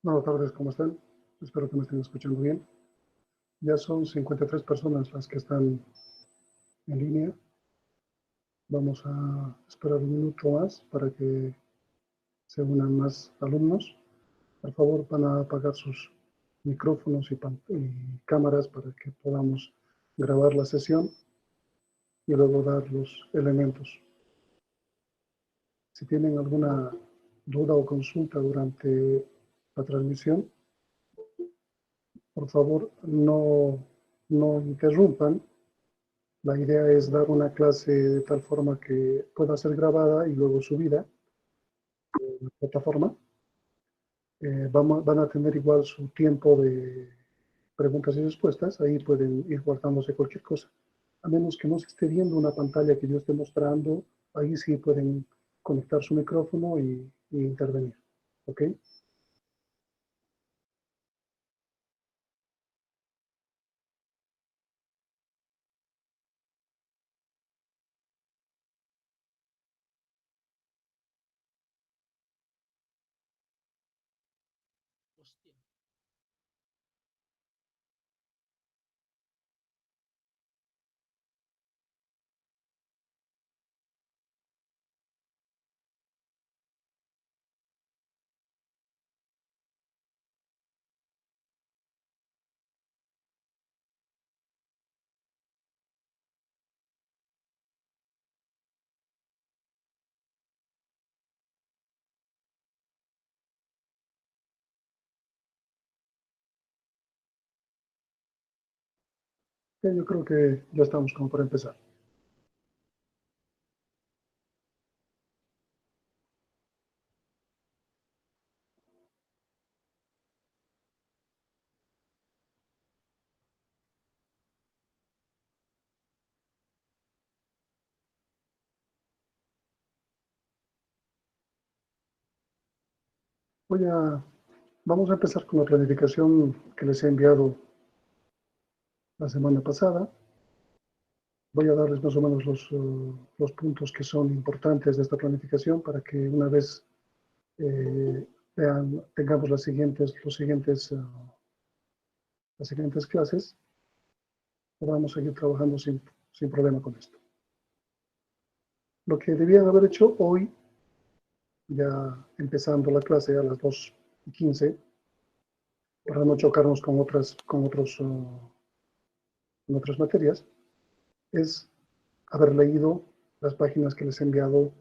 Buenas tardes, ¿cómo están? Espero que me estén escuchando bien. Ya son 53 personas las que están en línea. Vamos a esperar un minuto más para que se unan más alumnos. Por favor, van a apagar sus micrófonos y cámaras para que podamos grabar la sesión y luego dar los elementos. Si tienen alguna duda o consulta durante la transmisión, por favor, no interrumpan. La idea es dar una clase de tal forma que pueda ser grabada y luego subida en la plataforma. Van a tener igual su tiempo de preguntas y respuestas. Ahí pueden ir guardándose cualquier cosa. A menos que no se esté viendo una pantalla que yo esté mostrando, ahí sí pueden conectar su micrófono y intervenir. ¿Ok? Yo creo que ya estamos como para empezar. Vamos a empezar con la planificación que les he enviado la semana pasada. Voy a darles más o menos los puntos que son importantes de esta planificación para que una vez tengamos las siguientes clases, podamos seguir trabajando sin problema con esto. Lo que debían haber hecho hoy, ya empezando la clase a las 2:15, para no chocarnos con otras materias, es haber leído las páginas que les he enviado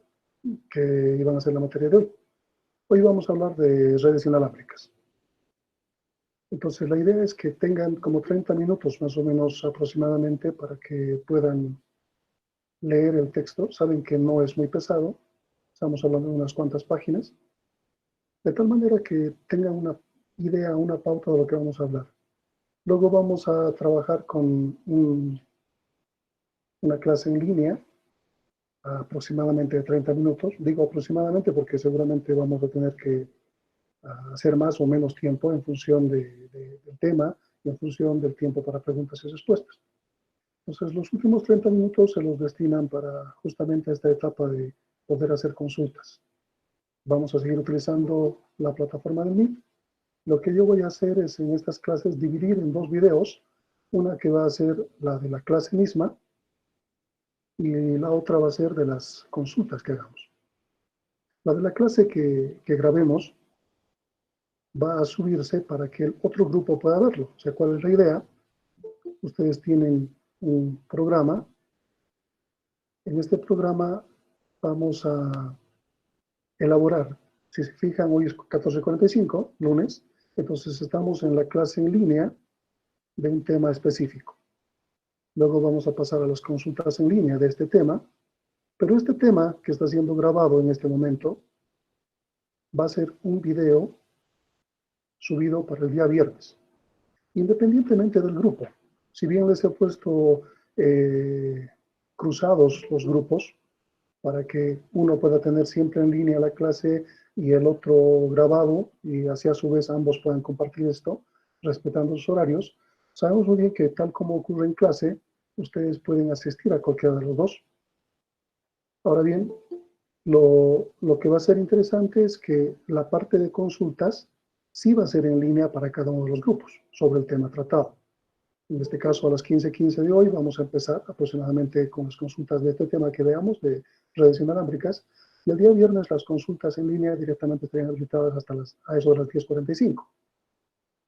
que iban a ser la materia de hoy. Hoy vamos a hablar de redes inalámbricas. Entonces, la idea es que tengan como 30 minutos más o menos aproximadamente para que puedan leer el texto. Saben que no es muy pesado, estamos hablando de unas cuantas páginas, de tal manera que tengan una idea, una pauta de lo que vamos a hablar. Luego vamos a trabajar con una clase en línea, aproximadamente de 30 minutos. Digo aproximadamente porque seguramente vamos a tener que hacer más o menos tiempo en función del tema y en función del tiempo para preguntas y respuestas. Entonces, los últimos 30 minutos se los destinan para justamente esta etapa de poder hacer consultas. Vamos a seguir utilizando la plataforma del Meet. Lo que yo voy a hacer es en estas clases dividir en dos videos, una que va a ser la de la clase misma y la otra va a ser de las consultas que hagamos. La de la clase que grabemos va a subirse para que el otro grupo pueda verlo. O sea, ¿cuál es la idea? Ustedes tienen un programa. En este programa vamos a elaborar. Si se fijan, hoy es 14:45, lunes, entonces estamos en la clase en línea de un tema específico. Luego vamos a pasar a las consultas en línea de este tema, pero este tema que está siendo grabado en este momento va a ser un video subido para el día viernes, independientemente del grupo. Si bien les he puesto cruzados los grupos para que uno pueda tener siempre en línea la clase y el otro grabado, y así a su vez ambos puedan compartir esto, respetando sus horarios, sabemos muy bien que tal como ocurre en clase, ustedes pueden asistir a cualquiera de los dos. Ahora bien, lo que va a ser interesante es que la parte de consultas sí va a ser en línea para cada uno de los grupos sobre el tema tratado. En este caso, a las 15:15 de hoy, vamos a empezar aproximadamente con las consultas de este tema que veamos, de redes inalámbricas. Y el día viernes, las consultas en línea directamente estarían habilitadas a eso de las 10:45.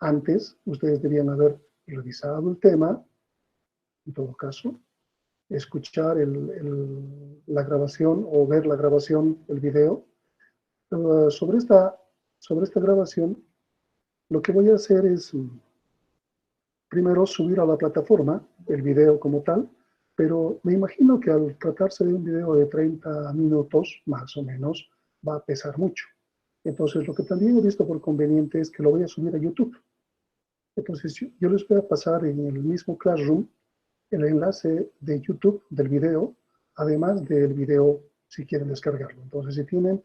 Antes, ustedes debían haber revisado el tema, en todo caso, escuchar la grabación o ver la grabación, el video. Sobre esta grabación, lo que voy a hacer es primero subir a la plataforma el video como tal, pero me imagino que al tratarse de un video de 30 minutos, más o menos, va a pesar mucho. Entonces, lo que también he visto por conveniente es que lo voy a subir a YouTube. Entonces, yo les voy a pasar en el mismo Classroom el enlace de YouTube del video, además del video si quieren descargarlo. Entonces, si tienen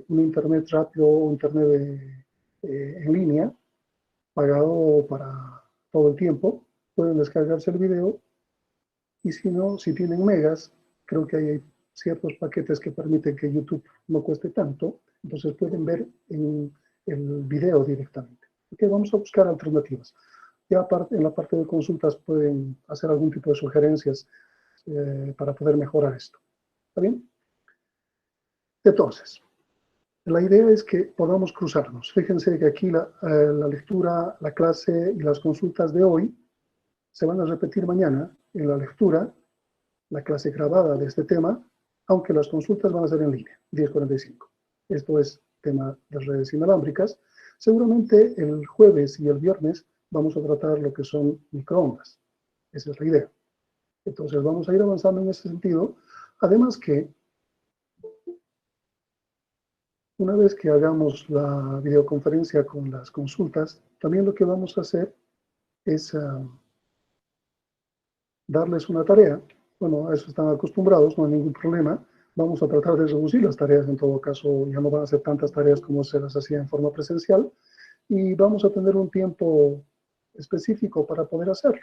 un internet rápido o internet en línea, pagado para todo el tiempo, pueden descargarse el video, y si no, si tienen megas, creo que hay ciertos paquetes que permiten que YouTube no cueste tanto, entonces pueden ver en el video directamente. Ok, vamos a buscar alternativas. Ya aparte, en la parte de consultas pueden hacer algún tipo de sugerencias para poder mejorar esto. ¿Está bien? Entonces, la idea es que podamos cruzarnos. Fíjense que aquí la lectura, la clase y las consultas de hoy se van a repetir mañana en la lectura, la clase grabada de este tema, aunque las consultas van a ser en línea, 10:45. Esto es tema de redes inalámbricas. Seguramente el jueves y el viernes vamos a tratar lo que son microondas. Esa es la idea. Entonces vamos a ir avanzando en ese sentido. Además que una vez que hagamos la videoconferencia con las consultas, también lo que vamos a hacer es darles una tarea. Bueno, a eso están acostumbrados, no hay ningún problema. Vamos a tratar de reducir las tareas, en todo caso, ya no van a ser tantas tareas como se las hacía en forma presencial, y vamos a tener un tiempo específico para poder hacerlo.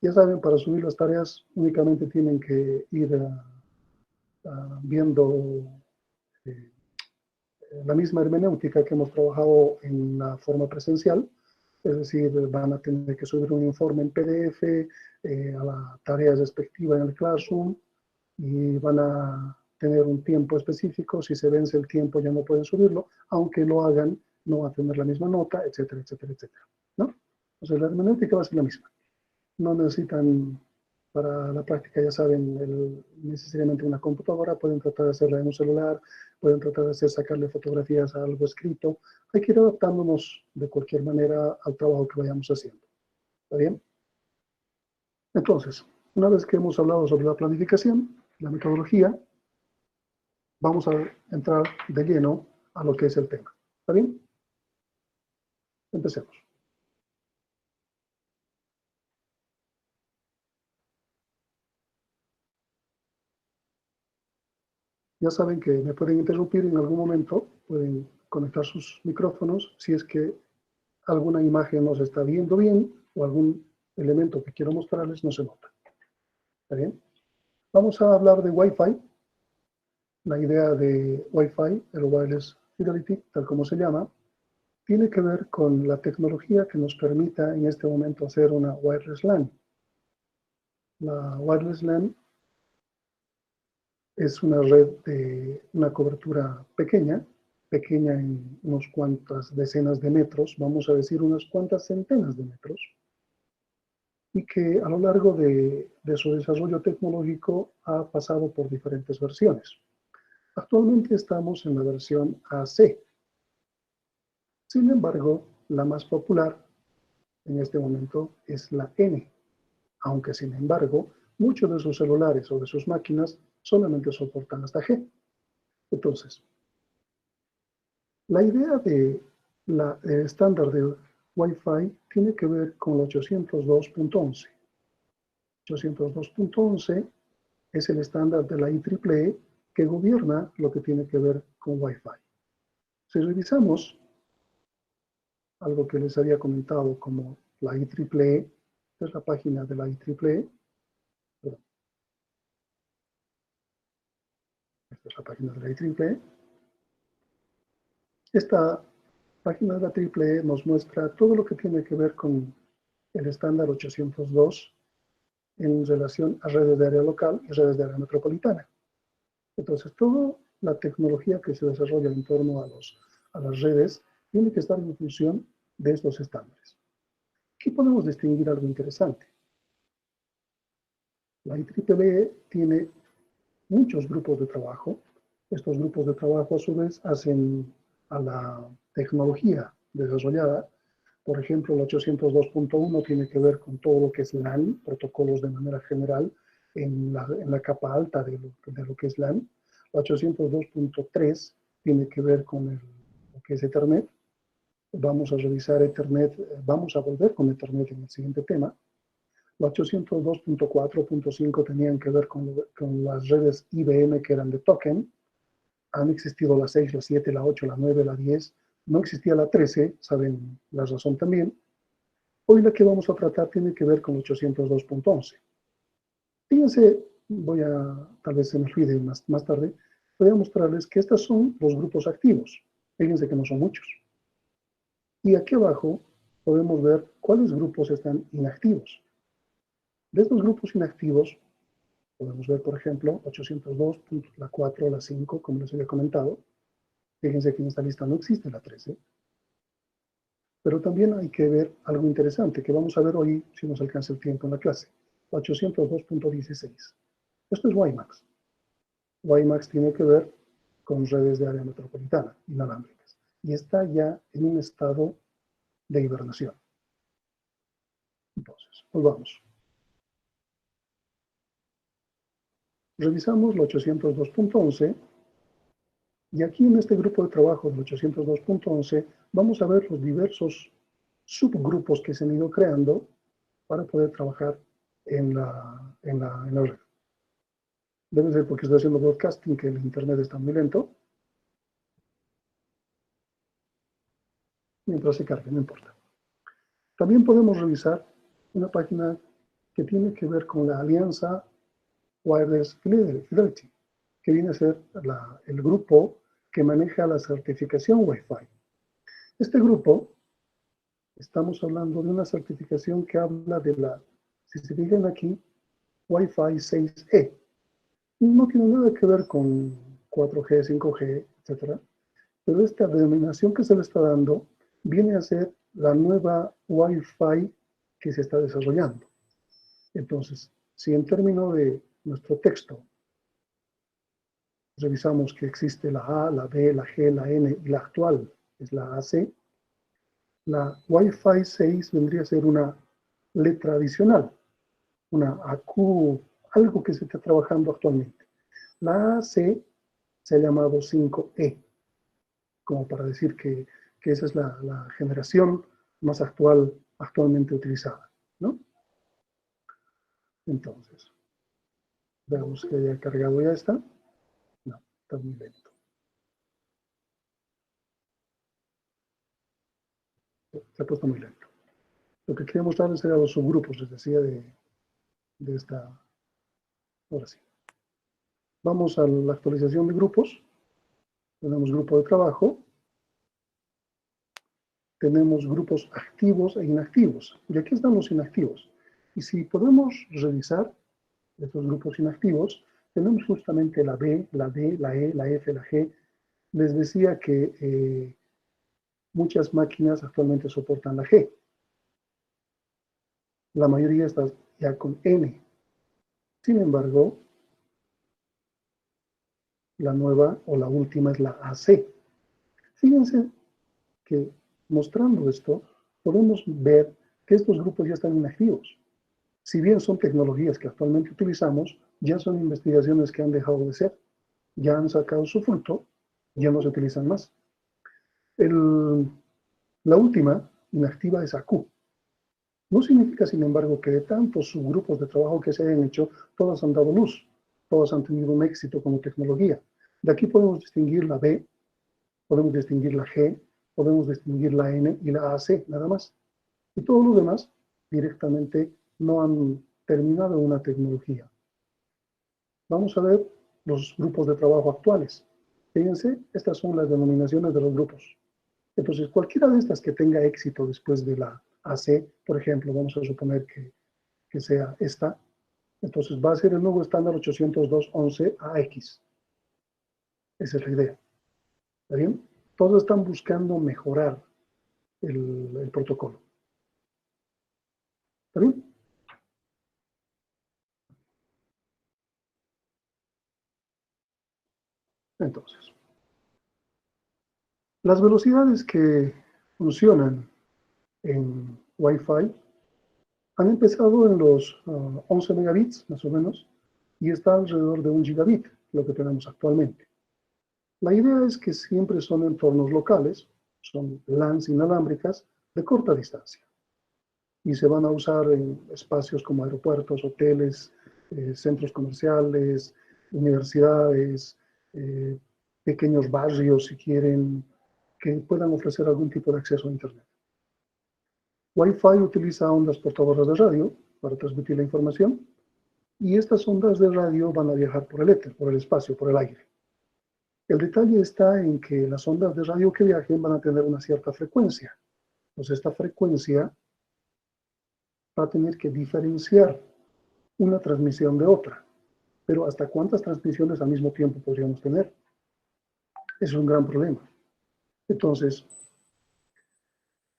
Ya saben, para subir las tareas únicamente tienen que ir viendo eh, la misma hermenéutica que hemos trabajado en la forma presencial, es decir, van a tener que subir un informe en PDF a la tarea respectiva en el Classroom, y van a tener un tiempo específico. Si se vence el tiempo ya no pueden subirlo, aunque lo hagan, no va a tener la misma nota, etcétera, etcétera, etcétera, ¿no? Entonces la hermenéutica va a ser la misma. No necesitan, para la práctica, ya saben, necesariamente una computadora. Pueden tratar de hacerla en un celular, pueden tratar de sacarle fotografías a algo escrito. Hay que ir adaptándonos de cualquier manera al trabajo que vayamos haciendo. ¿Está bien? Entonces, una vez que hemos hablado sobre la planificación, la metodología, vamos a entrar de lleno a lo que es el tema. ¿Está bien? Empecemos. Ya saben que me pueden interrumpir en algún momento, pueden conectar sus micrófonos si es que alguna imagen no se está viendo bien o algún elemento que quiero mostrarles no se nota. ¿Está bien? Vamos a hablar de Wi-Fi. La idea de Wi-Fi, el Wireless Fidelity, tal como se llama, tiene que ver con la tecnología que nos permita en este momento hacer una Wireless LAN. La Wireless LAN es una red de una cobertura pequeña en unas cuantas decenas de metros, vamos a decir unas cuantas centenas de metros, y que a lo largo de su desarrollo tecnológico ha pasado por diferentes versiones. Actualmente estamos en la versión AC. Sin embargo, la más popular en este momento es la N, aunque sin embargo, muchos de sus celulares o de sus máquinas solamente soportan hasta G. Entonces, la idea de estándar de Wi-Fi tiene que ver con el 802.11. 802.11 es el estándar de la IEEE que gobierna lo que tiene que ver con Wi-Fi. Si revisamos algo que les había comentado como la IEEE, esta es la página de la IEEE, esta es la página de la IEEE, esta Página de la EEE nos muestra todo lo que tiene que ver con el estándar 802 en relación a redes de área local y redes de área metropolitana. Entonces, toda la tecnología que se desarrolla en torno a las redes tiene que estar en función de estos estándares. Aquí podemos distinguir algo interesante. La IEEE tiene muchos grupos de trabajo. Estos grupos de trabajo, a su vez, hacen a la tecnología desarrollada. Por ejemplo, la 802.1 tiene que ver con todo lo que es LAN, protocolos de manera general, en la capa alta de lo que es LAN. La 802.3 tiene que ver con lo que es Ethernet. Vamos a revisar Ethernet, vamos a volver con Ethernet en el siguiente tema. La 802.4.5 tenían que ver con las redes IBM que eran de token. Han existido la 6, la 7, la 8, la 9, la 10. No existía la 13, saben la razón también. Hoy la que vamos a tratar tiene que ver con 802.11. Fíjense, tal vez se me olvide más tarde, voy a mostrarles que estos son los grupos activos. Fíjense que no son muchos. Y aquí abajo podemos ver cuáles grupos están inactivos. De estos grupos inactivos, podemos ver, por ejemplo, 802, la 4, la 5, como les había comentado. Fíjense que en esta lista no existe la 13. Pero también hay que ver algo interesante que vamos a ver hoy si nos alcanza el tiempo en la clase. 802.16. Esto es WiMAX. WiMAX tiene que ver con redes de área metropolitana, inalámbricas. Y está ya en un estado de hibernación. Entonces, volvamos. Revisamos la 802.11 y aquí en este grupo de trabajo del 802.11 vamos a ver los diversos subgrupos que se han ido creando para poder trabajar en la red. Debe ser porque estoy haciendo broadcasting, que el internet está muy lento. Mientras se cargue, no importa. También podemos revisar una página que tiene que ver con la alianza Wireless Fidelity, que viene a ser el grupo que maneja la certificación Wi-Fi. Este grupo, estamos hablando de una certificación que habla de si se fijan aquí, Wi-Fi 6E. No tiene nada que ver con 4G, 5G, etc. Pero esta denominación que se le está dando viene a ser la nueva Wi-Fi que se está desarrollando. Entonces, si en términos de nuestro texto revisamos que existe la A, la B, la G, la N y la actual es la AC, la Wi-Fi 6 vendría a ser una letra adicional, una AQ, algo que se está trabajando actualmente. La AC se ha llamado 5E, como para decir que esa es la generación más actualmente utilizada, ¿no? Entonces, veamos que haya cargado ya está. No, está muy lento. Se ha puesto muy lento. Lo que quería mostrarles era los subgrupos, les decía, de esta. Ahora sí. Vamos a la actualización de grupos. Tenemos grupo de trabajo. Tenemos grupos activos e inactivos. Y aquí están los inactivos. Y si podemos revisar estos grupos inactivos, tenemos justamente la B, la D, la E, la F, la G. Les decía que muchas máquinas actualmente soportan la G. La mayoría está ya con N. Sin embargo, la nueva o la última es la AC. Fíjense que mostrando esto, podemos ver que estos grupos ya están inactivos. Si bien son tecnologías que actualmente utilizamos, ya son investigaciones que han dejado de ser, ya han sacado su fruto, ya no se utilizan más. La última inactiva es AQ. No significa, sin embargo, que de tantos subgrupos de trabajo que se hayan hecho, todas han dado luz, todas han tenido un éxito como tecnología. De aquí podemos distinguir la B, podemos distinguir la G, podemos distinguir la N y la AC, nada más. Y todos los demás directamente no han terminado una tecnología. Vamos a ver los grupos de trabajo actuales. Fíjense, estas son las denominaciones de los grupos. Entonces, cualquiera de estas que tenga éxito después de la AC, por ejemplo, vamos a suponer que sea esta, entonces va a ser el nuevo estándar 802.11ax. Esa es la idea. ¿Está bien? Todos están buscando mejorar el protocolo. ¿Está bien? Entonces, las velocidades que funcionan en Wi-Fi han empezado en los 11 megabits, más o menos, y está alrededor de 1 gigabit, lo que tenemos actualmente. La idea es que siempre son entornos locales, son LANs inalámbricas de corta distancia, y se van a usar en espacios como aeropuertos, hoteles, centros comerciales, universidades, eh, pequeños barrios, si quieren, que puedan ofrecer algún tipo de acceso a Internet. Wi-Fi utiliza ondas portadoras de radio para transmitir la información, y estas ondas de radio van a viajar por el éter, por el espacio, por el aire. El detalle está en que las ondas de radio que viajen van a tener una cierta frecuencia. Entonces, esta frecuencia va a tener que diferenciar una transmisión de otra. Pero ¿hasta cuántas transmisiones al mismo tiempo podríamos tener? Es un gran problema. Entonces,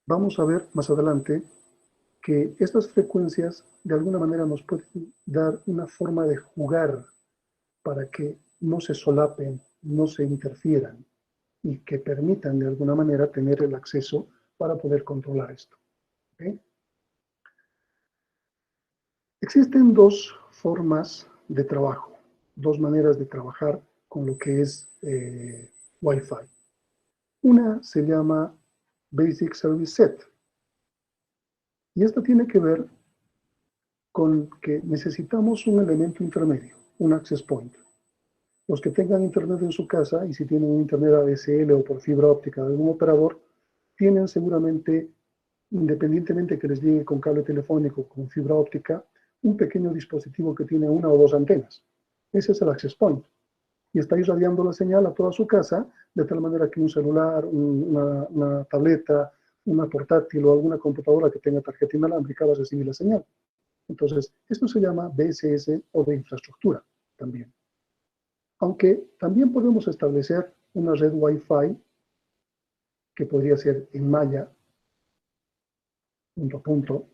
vamos a ver más adelante que estas frecuencias de alguna manera nos pueden dar una forma de jugar para que no se solapen, no se interfieran y que permitan de alguna manera tener el acceso para poder controlar esto. ¿Okay? Existen dos formas de trabajo, dos maneras de trabajar con lo que es Wi-Fi. Una se llama Basic Service Set, y esta tiene que ver con que necesitamos un elemento intermedio, un access point. Los que tengan internet en su casa, y si tienen un internet ADSL o por fibra óptica de algún operador, tienen seguramente, independientemente que les llegue con cable telefónico o con fibra óptica, un pequeño dispositivo que tiene una o dos antenas. Ese es el access point. Y está irradiando la señal a toda su casa, de tal manera que un celular, una tableta, una portátil o alguna computadora que tenga tarjeta inalámbrica va a recibir la señal. Entonces, esto se llama BSS o de infraestructura también. Aunque también podemos establecer una red Wi-Fi que podría ser en malla, punto a punto,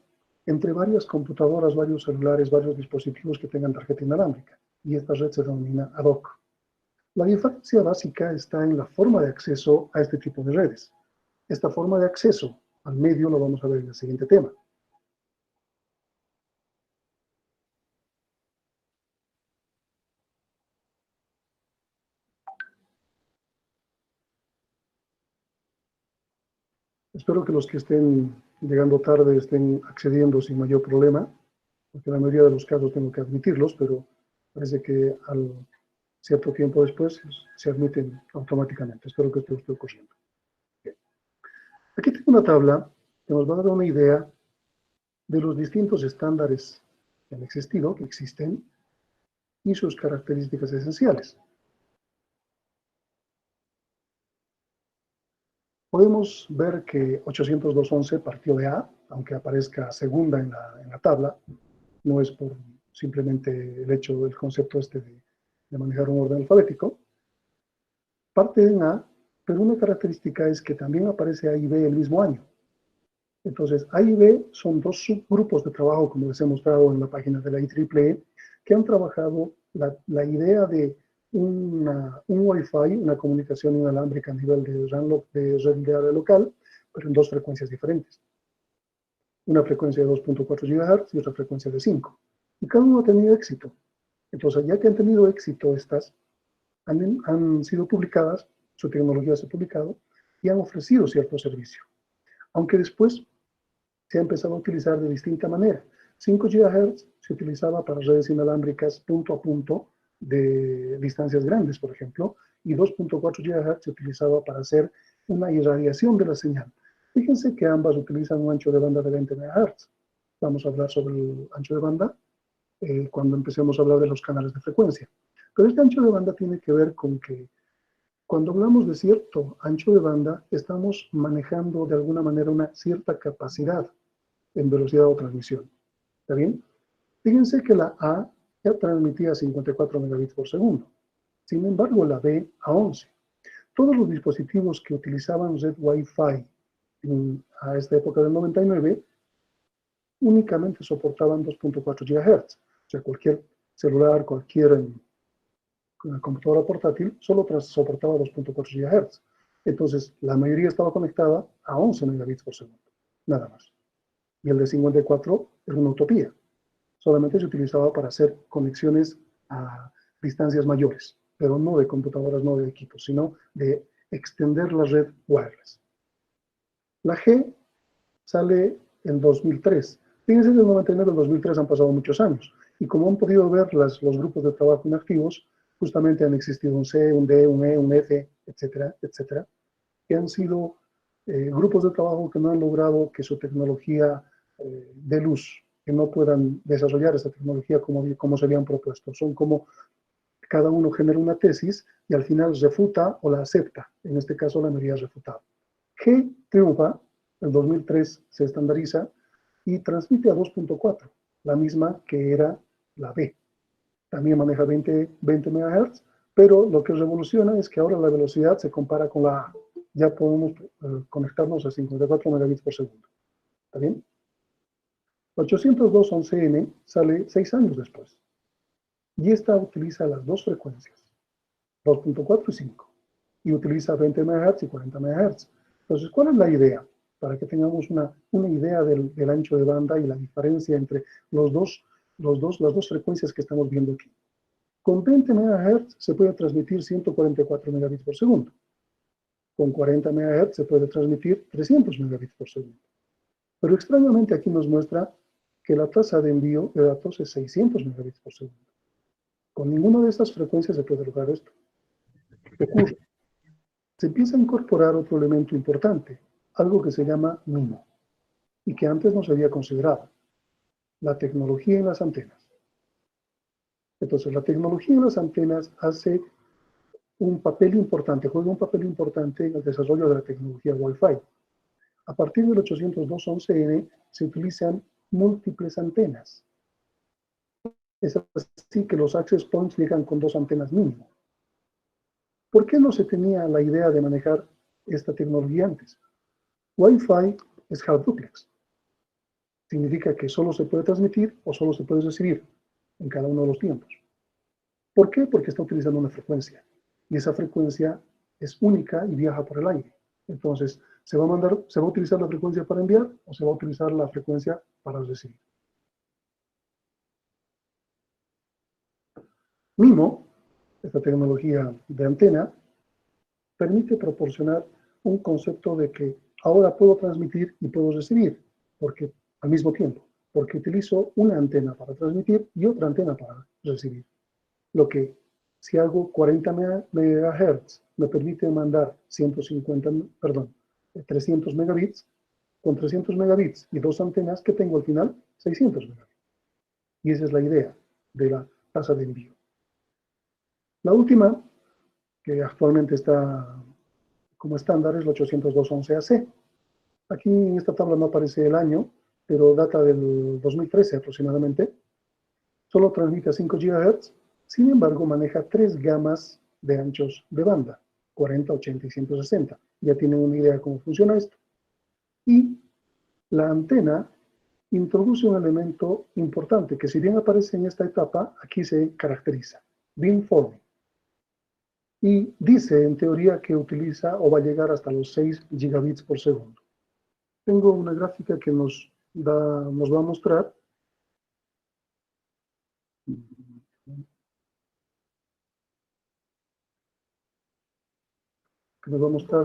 entre varias computadoras, varios celulares, varios dispositivos que tengan tarjeta inalámbrica. Y esta red se denomina ad hoc. La diferencia básica está en la forma de acceso a este tipo de redes. Esta forma de acceso al medio lo vamos a ver en el siguiente tema. Espero que los que estén llegando tarde estén accediendo sin mayor problema, porque en la mayoría de los casos tengo que admitirlos, pero parece que al cierto tiempo después se admiten automáticamente. Espero que esto esté ocurriendo. Bien. Aquí tengo una tabla que nos va a dar una idea de los distintos estándares que han existido, que existen, y sus características esenciales. Podemos ver que 802.11 partió de A, aunque aparezca segunda en la tabla, no es por simplemente el hecho del concepto este de manejar un orden alfabético. Parte en A, pero una característica es que también aparece A y B el mismo año. Entonces, A y B son dos subgrupos de trabajo, como les he mostrado en la página de la IEEE, que han trabajado la idea de un Wi-Fi, una comunicación inalámbrica a nivel de red de área local, pero en dos frecuencias diferentes. Una frecuencia de 2.4 GHz y otra frecuencia de 5. Y cada uno ha tenido éxito. Entonces, ya que han tenido éxito estas, han sido publicadas, su tecnología se ha publicado, y han ofrecido cierto servicio. Aunque después se ha empezado a utilizar de distinta manera. 5 GHz se utilizaba para redes inalámbricas punto a punto de distancias grandes, por ejemplo, y 2.4 GHz se utilizaba para hacer una irradiación de la señal. Fíjense que ambas utilizan un ancho de banda de 20 MHz. Vamos a hablar sobre el ancho de banda cuando empecemos a hablar de los canales de frecuencia. Pero este ancho de banda tiene que ver con que Cuando hablamos de cierto ancho de banda, estamos manejando de alguna manera una cierta capacidad en velocidad de transmisión. ¿Está bien? Fíjense que la A ya transmitía 54 megabits por segundo. Sin embargo, la B a 11. Todos los dispositivos que utilizaban red Wi-Fi a esta época del 99 únicamente soportaban 2.4 GHz. O sea, cualquier celular, cualquier computadora portátil solo soportaba 2.4 GHz. Entonces, la mayoría estaba conectada a 11 megabits por segundo, nada más. Y el de 54 era una utopía. Solamente se utilizaba para hacer conexiones a distancias mayores, pero no de computadoras, no de equipos, sino de extender la red wireless. La G sale en 2003. Fíjense, del 99 al 2003 han pasado muchos años. Y como han podido ver los grupos de trabajo inactivos, justamente han existido un C, un D, un E, un F, etcétera, etcétera, que han sido grupos de trabajo que no han logrado que su tecnología dé luz, que no puedan desarrollar esta tecnología como se habían propuesto. Son como cada uno genera una tesis y al final refuta o la acepta. En este caso, la mayoría refutado. G triunfa, en 2003 se estandariza y transmite a 2.4, la misma que era la B. También maneja 20 MHz, pero lo que revoluciona es que ahora la velocidad se compara con la A. Ya podemos conectarnos a 54 megabits por segundo. ¿Está bien? 802.11n sale 6 años después. Y esta utiliza las dos frecuencias, 2.4 y 5. Y utiliza 20 MHz y 40 MHz. Entonces, ¿cuál es la idea? Para que tengamos una idea del ancho de banda y la diferencia entre las dos frecuencias que estamos viendo aquí. Con 20 MHz se puede transmitir 144 megabits por segundo. Con 40 MHz se puede transmitir 300 megabits por segundo. Pero extrañamente aquí nos muestra que la tasa de envío de datos es 600 megabits por segundo. Con ninguna de estas frecuencias se puede lograr esto. ¿Qué ocurre? Se empieza a incorporar otro elemento importante, algo que se llama MIMO, y que antes no se había considerado, la tecnología en las antenas. Entonces, la tecnología en las antenas hace un papel importante, juega un papel importante en el desarrollo de la tecnología Wi-Fi. A partir del 802.11n se utilizan múltiples antenas. Es así que los access points llegan con 2 antenas mínimo. ¿Por qué no se tenía la idea de manejar esta tecnología antes? Wi-Fi es half duplex. Significa que solo se puede transmitir o solo se puede recibir en cada uno de los tiempos. ¿Por qué? Porque está utilizando una frecuencia. Y esa frecuencia es única y viaja por el aire. Entonces, ¿se va a utilizar la frecuencia para enviar o se va a utilizar la frecuencia para recibir? MIMO, esta tecnología de antena, permite proporcionar un concepto de que ahora puedo transmitir y puedo recibir, porque al mismo tiempo, porque utilizo una antena para transmitir y otra antena para recibir. Lo que si hago 40 MHz me permite mandar 300 megabits, con 300 megabits y 2 antenas que tengo al final, 600 megabits. Y esa es la idea de la tasa de envío. La última, que actualmente está como estándar, es la 802.11ac. Aquí en esta tabla no aparece el año, pero data del 2013 aproximadamente. Solo transmite a 5 GHz, sin embargo maneja 3 gamas de anchos de banda, 40, 80 y 160. Ya tienen una idea de cómo funciona esto. Y la antena introduce un elemento importante que si bien aparece en esta etapa, aquí se caracteriza, beamforming. Y dice en teoría que utiliza o va a llegar hasta los 6 gigabits por segundo. Tengo una gráfica que nos va a mostrar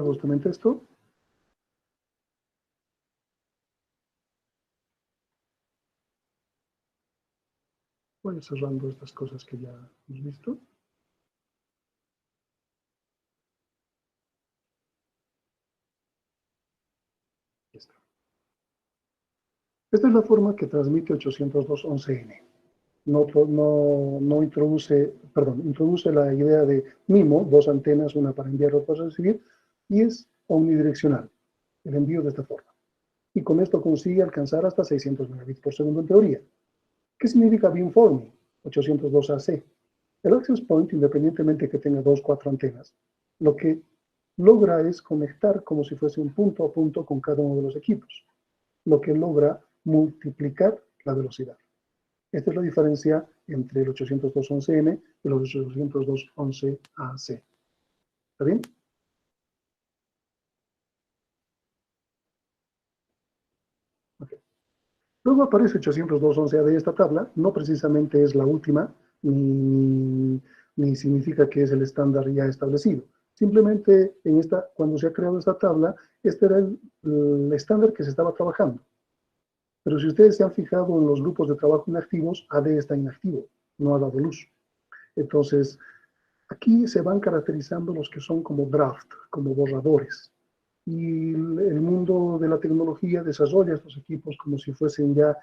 justamente esto. Voy cerrando estas cosas que ya hemos visto. Esta es la forma que transmite 802.11n. no introduce, perdón, introduce la idea de MIMO, dos antenas, una para enviar, otra para recibir, y es omnidireccional, el envío de esta forma. Y con esto consigue alcanzar hasta 600 megabits por segundo en teoría. ¿Qué significa beamforming? 802AC. El access point, independientemente que tenga 2 o 4 antenas, lo que logra es conectar como si fuese un punto a punto con cada uno de los equipos, lo que logra multiplicar la velocidad. Esta es la diferencia entre el 802.11n y los 802.11ac. ¿Está bien? Okay. Luego aparece 802.11a de esta tabla. No precisamente es la última, ni significa que es el estándar ya establecido. Simplemente cuando se ha creado esta tabla, este era el estándar que se estaba trabajando. Pero si ustedes se han fijado en los grupos de trabajo inactivos, AD está inactivo, no ha dado luz. Entonces, aquí se van caracterizando los que son como draft, como borradores. Y el mundo de la tecnología desarrolla estos equipos como si fuesen ya,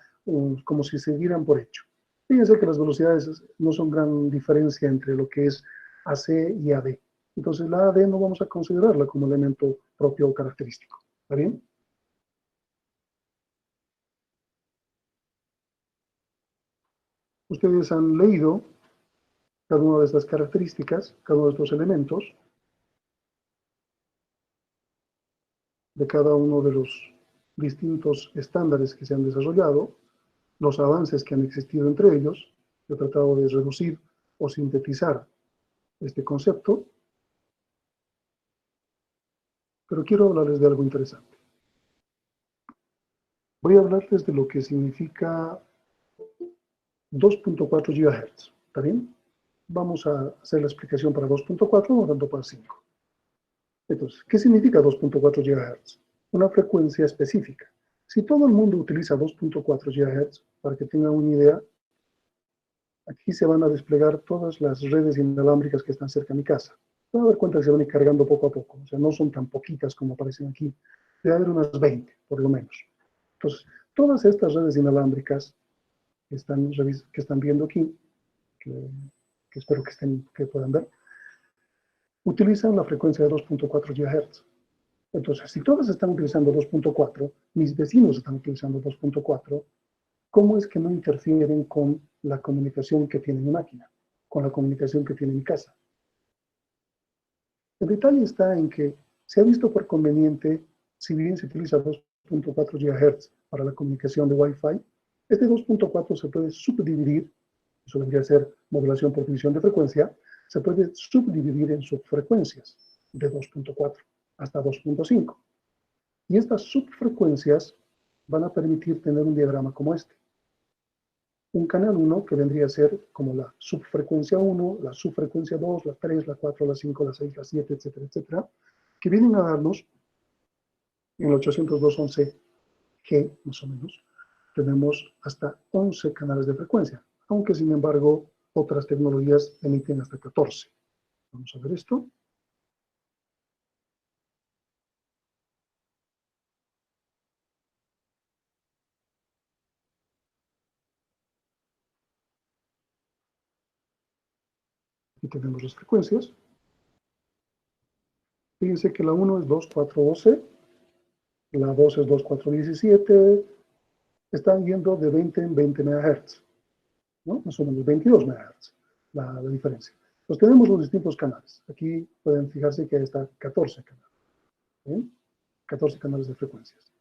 como si se dieran por hecho. Fíjense que las velocidades no son gran diferencia entre lo que es AC y AD. Entonces la AD no vamos a considerarla como elemento propio o característico. ¿Está bien? Ustedes han leído cada una de estas características, cada uno de estos elementos, de cada uno de los distintos estándares que se han desarrollado, los avances que han existido entre ellos. Yo he tratado de reducir o sintetizar este concepto, pero quiero hablarles de algo interesante. Voy a hablarles de lo que significa 2.4 GHz. ¿Está bien? Vamos a hacer la explicación para 2.4, no tanto para 5. Entonces, ¿qué significa 2.4 GHz? Una frecuencia específica. Si todo el mundo utiliza 2.4 GHz, para que tengan una idea, aquí se van a desplegar todas las redes inalámbricas que están cerca de mi casa. Se van a dar cuenta que se van a ir cargando poco a poco. O sea, no son tan poquitas como aparecen aquí. Debe haber unas 20, por lo menos. Entonces, todas estas redes inalámbricas que están viendo aquí, que espero que puedan ver, utilizan la frecuencia de 2.4 GHz. Entonces, si todos están utilizando 2.4, mis vecinos están utilizando 2.4, ¿cómo es que no interfieren con la comunicación que tiene mi máquina, con la comunicación que tiene mi casa? El detalle está en que se ha visto por conveniente, si bien se utiliza 2.4 GHz para la comunicación de Wi-Fi, este 2.4 se puede subdividir, eso debería ser modulación por división de frecuencia, se puede subdividir en subfrecuencias de 2.4 hasta 2.5. Y estas subfrecuencias van a permitir tener un diagrama como este. Un canal 1 que vendría a ser como la subfrecuencia 1, la subfrecuencia 2, la 3, la 4, la 5, la 6, la 7, etcétera, etcétera, que vienen a darnos en el 802.11g, más o menos, tenemos hasta 11 canales de frecuencia, aunque sin embargo otras tecnologías emiten hasta 14. Vamos a ver esto. Aquí tenemos las frecuencias. Fíjense que la 1 es 2.4.12, la 2 es 2.4.17, están yendo de 20 en 20 MHz, ¿no? Más o menos 22 MHz, la diferencia. Pues tenemos los distintos canales. Aquí pueden fijarse que hay hasta 14 canales, ¿sí? 14 canales de frecuencias.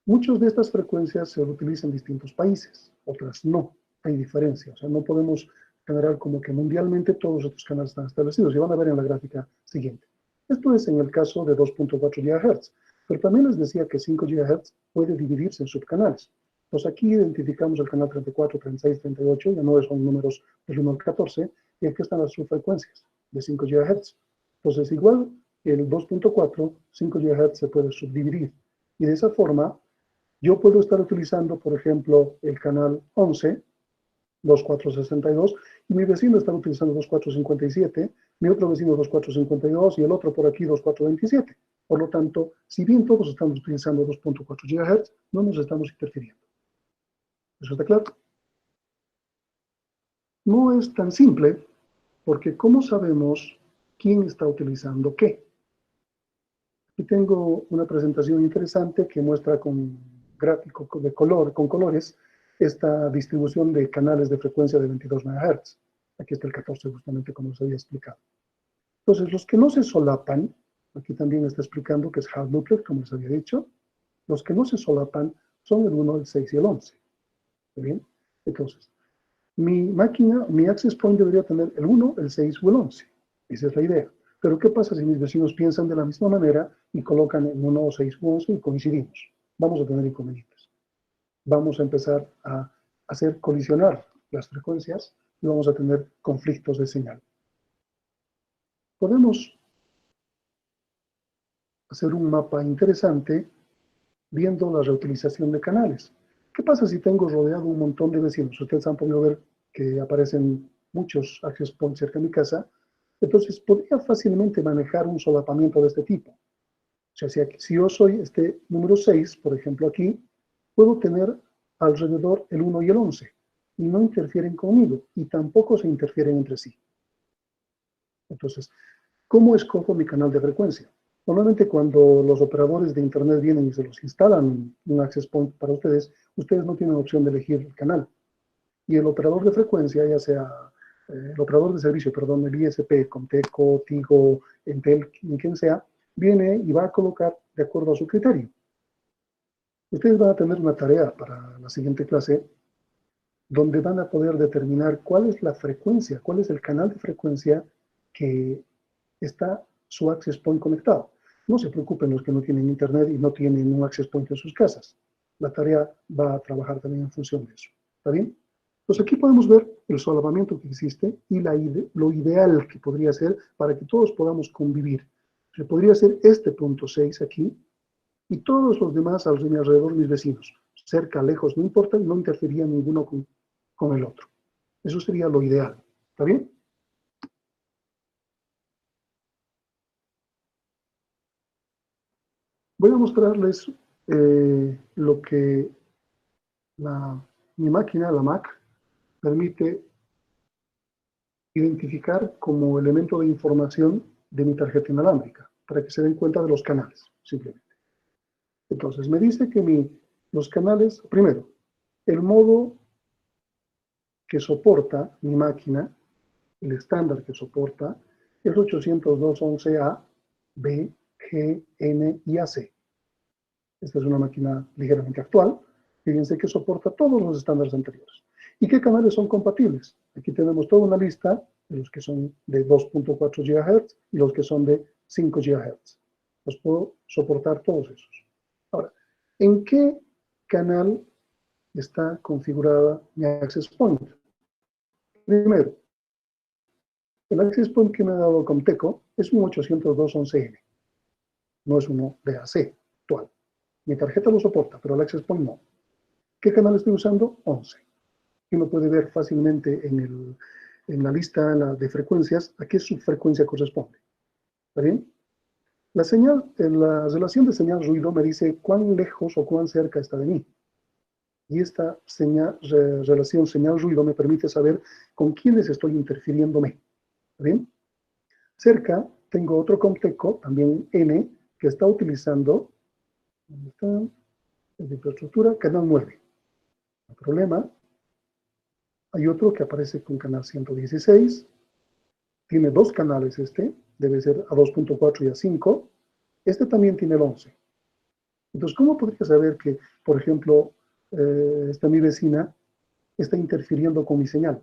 Muchas de estas frecuencias se utilizan en distintos países, otras no. Hay diferencia. O sea, no podemos generar como que mundialmente todos estos canales están establecidos. Y van a ver en la gráfica siguiente. Esto es en el caso de 2.4 GHz. Pero también les decía que 5 GHz puede dividirse en subcanales. Entonces aquí identificamos el canal 34, 36, 38, ya no son números del 1 al 14, y aquí están las subfrecuencias de 5 GHz. Entonces igual el 2.4, 5 GHz se puede subdividir. Y de esa forma, yo puedo estar utilizando, por ejemplo, el canal 11, 2462, y mi vecino está utilizando 2457, mi otro vecino 2452 y el otro por aquí 2427. Por lo tanto, si bien todos estamos utilizando 2.4 GHz, no nos estamos interfiriendo. ¿Eso está claro? No es tan simple, porque ¿cómo sabemos quién está utilizando qué? Aquí tengo una presentación interesante que muestra con gráfico de color, con colores, esta distribución de canales de frecuencia de 22 MHz. Aquí está el 14, justamente como les había explicado. Entonces, los que no se solapan, aquí también está explicando que es half duplex, como les había dicho. Los que no se solapan son el 1, el 6 y el 11. ¿Está bien? Entonces, mi máquina, mi access point debería tener el 1, el 6 o el 11. Esa es la idea. Pero ¿qué pasa si mis vecinos piensan de la misma manera y colocan el 1, 6 u 11 y coincidimos? Vamos a tener inconvenientes. Vamos a empezar a hacer colisionar las frecuencias y vamos a tener conflictos de señal. Podemos hacer un mapa interesante viendo la reutilización de canales. ¿Qué pasa si tengo rodeado un montón de vecinos? Ustedes han podido ver que aparecen muchos access points cerca de mi casa. Entonces, podría fácilmente manejar un solapamiento de este tipo. O sea, si yo soy este número 6, por ejemplo, aquí, puedo tener alrededor el 1 y el 11, y no interfieren conmigo, y tampoco se interfieren entre sí. Entonces, ¿cómo escojo mi canal de frecuencia? Normalmente cuando los operadores de Internet vienen y se los instalan un access point para ustedes, ustedes no tienen opción de elegir el canal. Y el operador de frecuencia, ya sea el operador de servicio, perdón, el ISP, Conteco, Tigo, Entel, quien sea, viene y va a colocar de acuerdo a su criterio. Ustedes van a tener una tarea para la siguiente clase donde van a poder determinar cuál es la frecuencia, cuál es el canal de frecuencia que está su access point conectado. No se preocupen los que no tienen internet y no tienen un access point en sus casas. La tarea va a trabajar también en función de eso. ¿Está bien? Pues aquí podemos ver el solapamiento que existe y lo ideal que podría ser para que todos podamos convivir. Se podría hacer este punto 6 aquí y todos los demás alrededor de mis vecinos. Cerca, lejos, no importa, no interfería ninguno con el otro. Eso sería lo ideal. ¿Está bien? Voy a mostrarles lo que mi máquina, la Mac, permite identificar como elemento de información de mi tarjeta inalámbrica, para que se den cuenta de los canales, simplemente. Entonces, me dice que los canales, primero, el modo que soporta mi máquina, el estándar que soporta, es 802.11a, B, G, N y AC. Esta es una máquina ligeramente actual. Fíjense que soporta todos los estándares anteriores. ¿Y qué canales son compatibles? Aquí tenemos toda una lista de los que son de 2.4 GHz y los que son de 5 GHz. Los puedo soportar todos esos. Ahora, ¿en qué canal está configurada mi access point? Primero, el access point que me ha dado Comteco es un 802.11n. No es uno de AC actual. Mi tarjeta lo soporta, pero el access point no. ¿Qué canal estoy usando? 11. Y uno puede ver fácilmente en la lista de frecuencias a qué subfrecuencia corresponde. ¿Está bien? La relación de señal-ruido me dice cuán lejos o cuán cerca está de mí. Y esta relación señal-ruido me permite saber con quiénes estoy interfiriéndome. ¿Está bien? Cerca tengo otro Comteco, también N, que está utilizando, ¿dónde está? De infraestructura, canal 9. El problema, hay otro que aparece con canal 116, tiene dos canales debe ser a 2.4 y a 5, este también tiene el 11. Entonces, ¿cómo podría saber que, por ejemplo, mi vecina está interfiriendo con mi señal?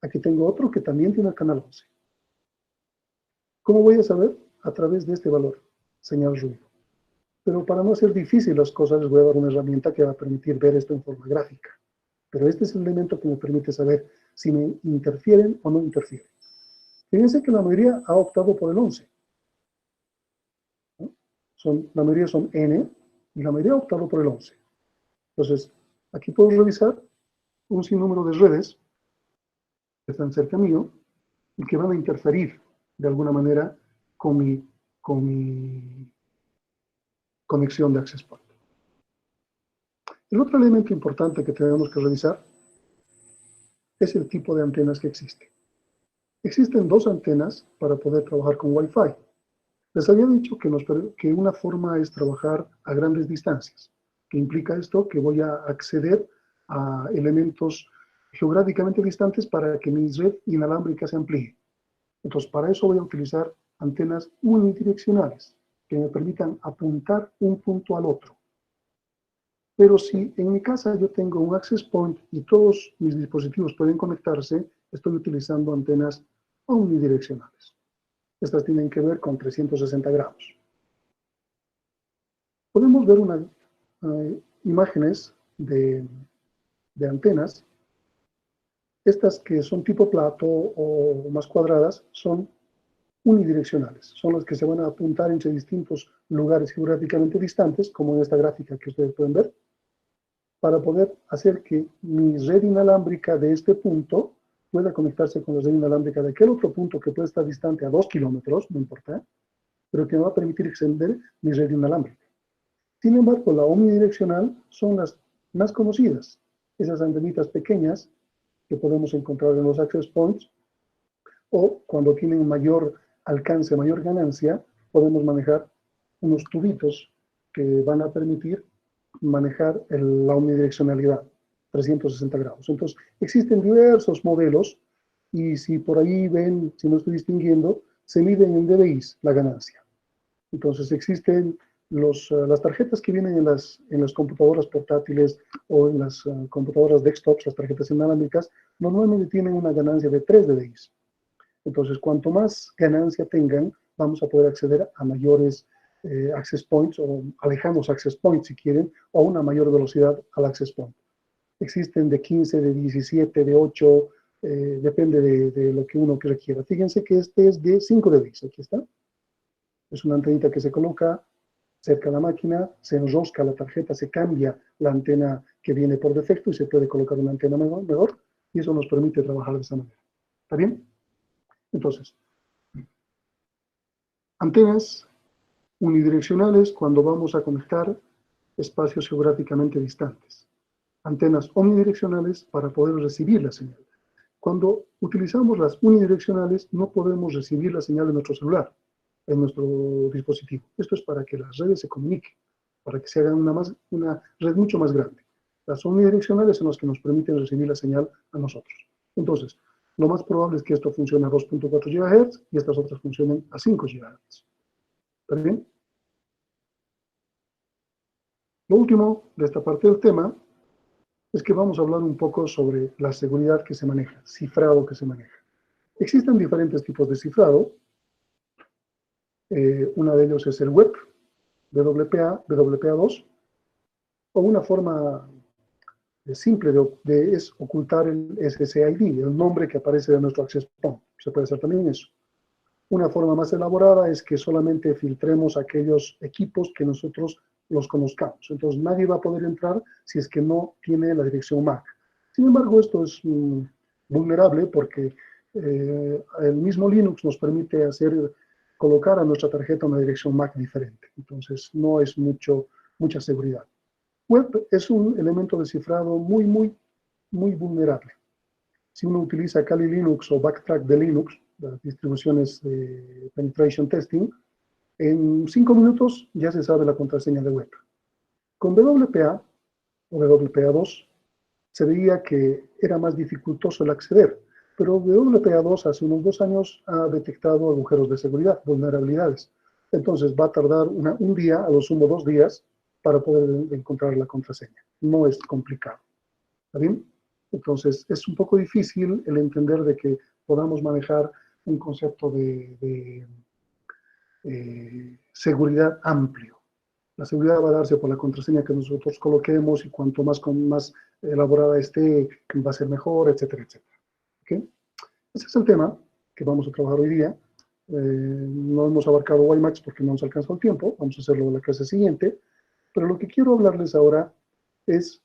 Aquí tengo otro que también tiene el canal 11. ¿Cómo voy a saber? A través de este valor, señal ruido. Pero para no hacer difícil las cosas, les voy a dar una herramienta que va a permitir ver esto en forma gráfica. Pero este es el elemento que me permite saber si me interfieren o no interfieren. Fíjense que la mayoría ha optado por el 11. ¿No? La mayoría son N y la mayoría ha optado por el 11. Entonces, aquí puedo revisar un sinnúmero de redes que están cerca mío y que van a interferir de alguna manera con mi conexión de access point. El otro elemento importante que tenemos que revisar es el tipo de antenas que existe. Existen dos antenas para poder trabajar con Wi-Fi. Les había dicho que una forma es trabajar a grandes distancias. ¿Qué implica esto? Que voy a acceder a elementos geográficamente distantes para que mi red inalámbrica se amplíe. Entonces, para eso voy a utilizar antenas unidireccionales que me permitan apuntar un punto al otro. Pero si en mi casa yo tengo un access point y todos mis dispositivos pueden conectarse, estoy utilizando antenas omnidireccionales. Estas tienen que ver con 360 grados. Podemos ver imágenes de antenas. Estas que son tipo plato o más cuadradas son unidireccionales. Son las que se van a apuntar entre distintos lugares geográficamente distantes, como en esta gráfica que ustedes pueden ver, para poder hacer que mi red inalámbrica de este punto pueda conectarse con la red inalámbrica de aquel otro punto que puede estar distante a 2 kilómetros, no importa, pero que me va a permitir extender mi red inalámbrica. Sin embargo, la omnidireccional son las más conocidas, esas antenitas pequeñas que podemos encontrar en los access points, o cuando tienen mayor alcance, mayor ganancia, podemos manejar unos tubitos que van a permitir manejar la omnidireccionalidad, 360 grados. Entonces, existen diversos modelos y si por ahí ven, si no estoy distinguiendo, se miden en dBIs la ganancia. Entonces, existen las tarjetas que vienen en las computadoras portátiles o en las computadoras desktops, las tarjetas inalámbricas, normalmente tienen una ganancia de 3 dBIs. Entonces, cuanto más ganancia tengan, vamos a poder acceder a mayores access points o alejados access points, si quieren, o una mayor velocidad al access point. Existen de 15, de 17, de 8, depende de lo que uno requiera. Fíjense que este es de 5 dBs, aquí está. Es una antenita que se coloca cerca de la máquina, se enrosca la tarjeta, se cambia la antena que viene por defecto y se puede colocar una antena mejor y eso nos permite trabajar de esa manera. ¿Está bien? Entonces, antenas unidireccionales cuando vamos a conectar espacios geográficamente distantes. Antenas omnidireccionales para poder recibir la señal. Cuando utilizamos las unidireccionales no podemos recibir la señal de nuestro celular, en nuestro dispositivo. Esto es para que las redes se comuniquen, para que se haga una red mucho más grande. Las omnidireccionales son las que nos permiten recibir la señal a nosotros. Entonces, lo más probable es que esto funcione a 2.4 GHz y estas otras funcionen a 5 GHz. ¿Está bien? Lo último de esta parte del tema es que vamos a hablar un poco sobre la seguridad que se maneja, cifrado que se maneja. Existen diferentes tipos de cifrado. Uno de ellos es el web, WPA, WPA2, o una forma simple es ocultar el SSID, el nombre que aparece de nuestro access point. Se puede hacer también eso. Una forma más elaborada es que solamente filtremos aquellos equipos que nosotros los conozcamos. Entonces, nadie va a poder entrar si es que no tiene la dirección MAC. Sin embargo, esto es vulnerable porque el mismo Linux nos permite colocar a nuestra tarjeta una dirección MAC diferente. Entonces, no es mucha seguridad. Web es un elemento de cifrado muy vulnerable. Si uno utiliza Kali Linux o Backtrack de Linux, las distribuciones de penetration testing, en 5 minutos ya se sabe la contraseña de web. Con WPA o WPA2 se veía que era más dificultoso el acceder, pero WPA2 hace unos 2 años ha detectado agujeros de seguridad, vulnerabilidades. Entonces va a tardar un día, a lo sumo 2 días, para poder encontrar la contraseña. No es complicado. ¿Está bien? Entonces, es un poco difícil el entender de que podamos manejar un concepto de seguridad amplio. La seguridad va a darse por la contraseña que nosotros coloquemos y cuanto más elaborada esté, va a ser mejor, etcétera, etcétera. ¿Okay? Ese es el tema que vamos a trabajar hoy día. No hemos abarcado WiMAX porque no nos alcanzó el tiempo, vamos a hacerlo en la clase siguiente, pero lo que quiero hablarles ahora es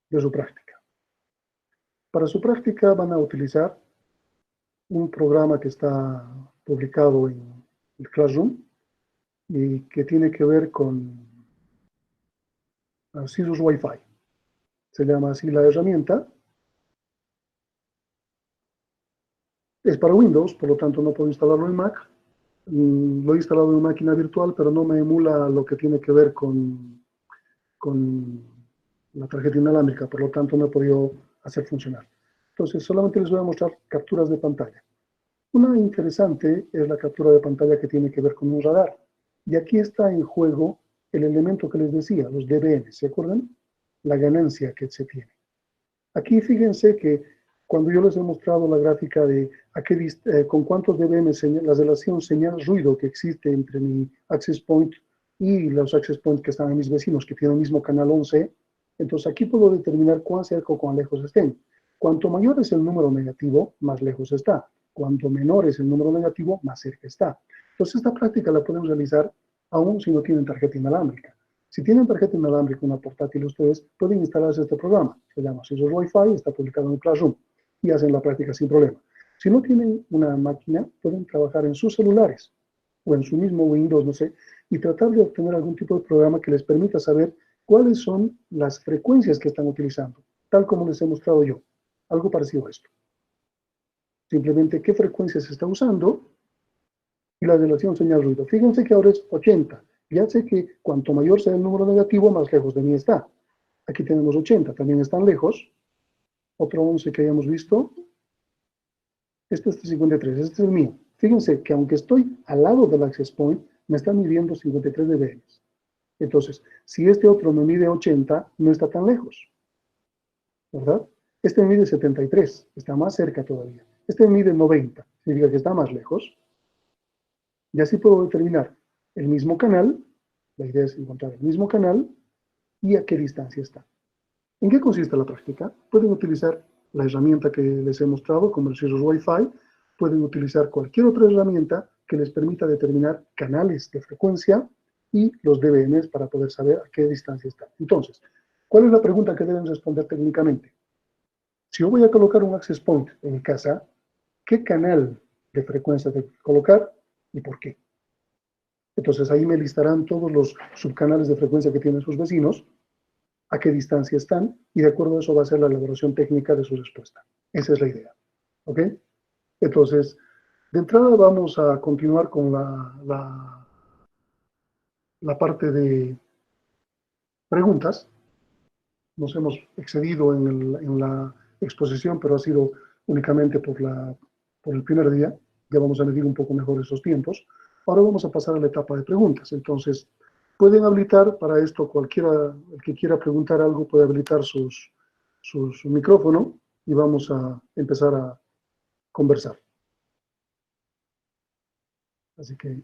de su práctica. Para su práctica van a utilizar un programa que está publicado en el Classroom y que tiene que ver con Cirrus Wi-Fi. Se llama así la herramienta Es para Windows, por lo tanto no puedo instalarlo en Mac. Lo he instalado en máquina virtual, pero no me emula lo que tiene que ver con la tarjeta inalámbrica, por lo tanto no he podido hacer funcionar. Entonces, solamente les voy a mostrar capturas de pantalla. Una interesante es la captura de pantalla que tiene que ver con un radar. Y aquí está en juego el elemento que les decía, los dBm, ¿se acuerdan? La ganancia que se tiene. Aquí fíjense que cuando yo les he mostrado la gráfica de con cuántos dBm la relación señal-ruido que existe entre mi access point y los access points que están en mis vecinos, que tienen el mismo canal 11, entonces aquí puedo determinar cuán cerca o cuán lejos estén. Cuanto mayor es el número negativo, más lejos está. Cuanto menor es el número negativo, más cerca está. Entonces esta práctica la pueden realizar aún si no tienen tarjeta inalámbrica. Si tienen tarjeta inalámbrica, una portátil, ustedes pueden instalarse este programa. Se llama Scissors Wi-Fi, está publicado en Classroom y hacen la práctica sin problema. Si no tienen una máquina, pueden trabajar en sus celulares o en su mismo Windows, no sé, y tratar de obtener algún tipo de programa que les permita saber cuáles son las frecuencias que están utilizando, tal como les he mostrado yo. Algo parecido a esto. Simplemente qué frecuencia se está usando y la relación señal-ruido. Fíjense que ahora es 80. Ya sé que cuanto mayor sea el número negativo, más lejos de mí está. Aquí tenemos 80, también están lejos. Otro 11 que hayamos visto. Este es 53, este es el mío. Fíjense que aunque estoy al lado del access point, me está midiendo 53 dB. Entonces, si este otro me mide 80, no está tan lejos, ¿verdad? Este me mide 73, está más cerca todavía. Este me mide 90, significa que está más lejos. Y así puedo determinar el mismo canal, la idea es encontrar el mismo canal y a qué distancia está. ¿En qué consiste la práctica? Pueden utilizar la herramienta que les he mostrado, como el Scissors Wi-Fi, pueden utilizar cualquier otra herramienta que les permita determinar canales de frecuencia y los dBm para poder saber a qué distancia está. Entonces, ¿cuál es la pregunta que deben responder técnicamente? Si yo voy a colocar un access point en mi casa, ¿qué canal de frecuencia debo colocar y por qué? Entonces ahí me listarán todos los subcanales de frecuencia que tienen sus vecinos, a qué distancia están, y de acuerdo a eso va a ser la elaboración técnica de su respuesta. Esa es la idea. ¿Ok? Entonces, de entrada vamos a continuar con la parte de preguntas. Nos hemos excedido en la exposición, pero ha sido únicamente por el primer día. Ya vamos a medir un poco mejor esos tiempos. Ahora vamos a pasar a la etapa de preguntas. Entonces, pueden habilitar para esto cualquiera, el que quiera preguntar algo puede habilitar su micrófono y vamos a empezar a conversar. Así que,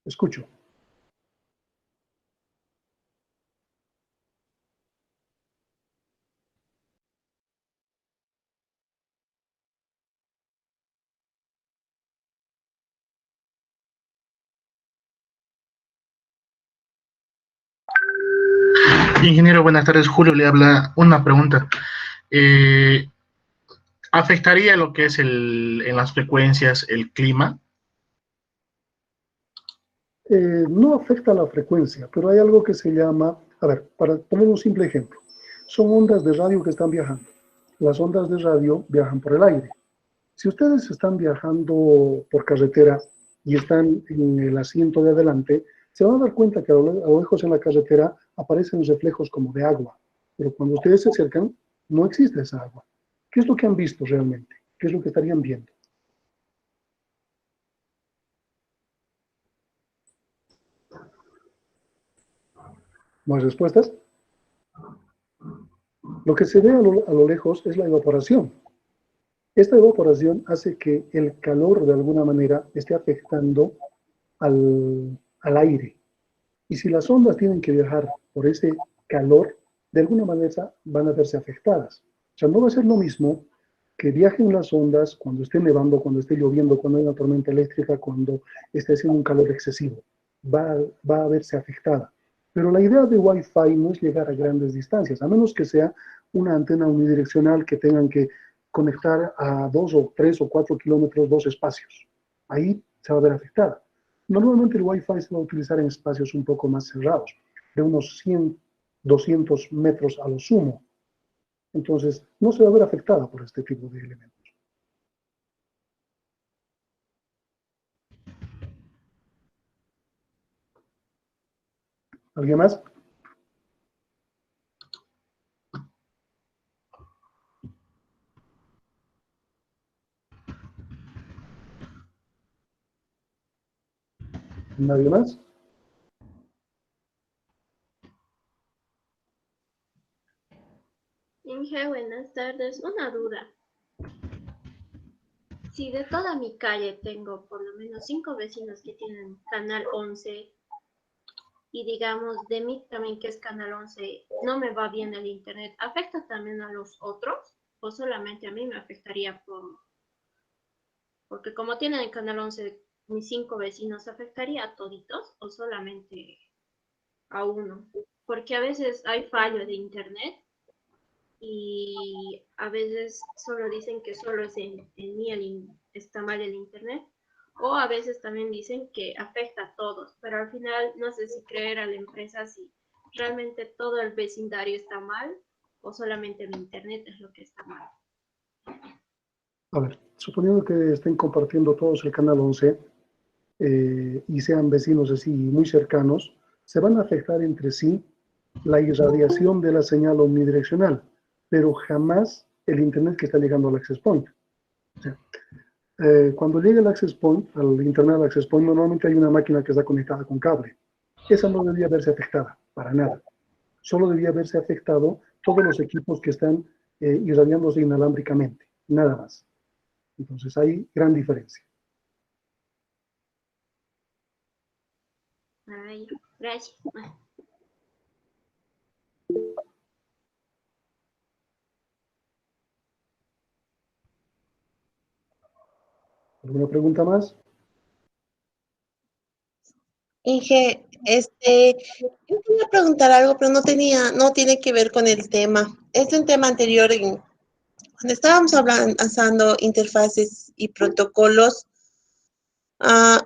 escucho. Ingeniero, buenas tardes. Julio le habla. Una pregunta. Eh, ¿Afectaría lo que es en las frecuencias el clima? No afecta la frecuencia, pero hay algo que se llama, a ver, para poner un simple ejemplo, son ondas de radio que están viajando. Las ondas de radio viajan por el aire. Si ustedes están viajando por carretera y están en el asiento de adelante, se van a dar cuenta que a lo lejos en la carretera aparecen reflejos como de agua, pero cuando ustedes se acercan, no existe esa agua. ¿Qué es lo que han visto realmente? ¿Qué es lo que estarían viendo? ¿Más respuestas? Lo que se ve a lo lejos es la evaporación. Esta evaporación hace que el calor de alguna manera esté afectando al aire. Y si las ondas tienen que viajar por ese calor, de alguna manera van a verse afectadas. O sea, no va a ser lo mismo que viajen las ondas cuando esté nevando, cuando esté lloviendo, cuando hay una tormenta eléctrica, cuando esté haciendo un calor excesivo. Va a verse afectada. Pero la idea de Wi-Fi no es llegar a grandes distancias, a menos que sea una antena unidireccional que tengan que conectar a 2 o 3 o 4 kilómetros dos espacios. Ahí se va a ver afectada. Normalmente el Wi-Fi se va a utilizar en espacios un poco más cerrados, de unos 100, 200 metros a lo sumo. Entonces, no se va a ver afectada por este tipo de elementos. ¿Alguien más? ¿Nadie más? Inge, buenas tardes. Una duda. Si de toda mi calle tengo por lo menos 5 vecinos que tienen Canal 11 y digamos de mí también que es Canal 11, no me va bien el internet, ¿afecta también a los otros? ¿O solamente a mí me afectaría porque como tienen el Canal 11 mis 5 vecinos, ¿afectaría a toditos o solamente a uno? Porque a veces hay fallo de internet y a veces solo dicen que solo es en mí está mal el internet, o a veces también dicen que afecta a todos, pero al final no sé si creer a la empresa si realmente todo el vecindario está mal o solamente mi internet es lo que está mal. A ver, suponiendo que estén compartiendo todos el canal 11 y sean vecinos así muy cercanos, se van a afectar entre sí la irradiación de la señal omnidireccional, pero jamás el internet que está llegando al access point. O sea, cuando llega el access point, al internet access point, normalmente hay una máquina que está conectada con cable. Esa no debería verse afectada, para nada. Solo debería verse afectado todos los equipos que están irradiándose inalámbricamente, nada más. Entonces hay gran diferencia. Ay, gracias. ¿Alguna pregunta más? Inge, yo quería preguntar algo, pero no tiene que ver con el tema. Es un tema anterior, cuando estábamos hablando interfaces y protocolos,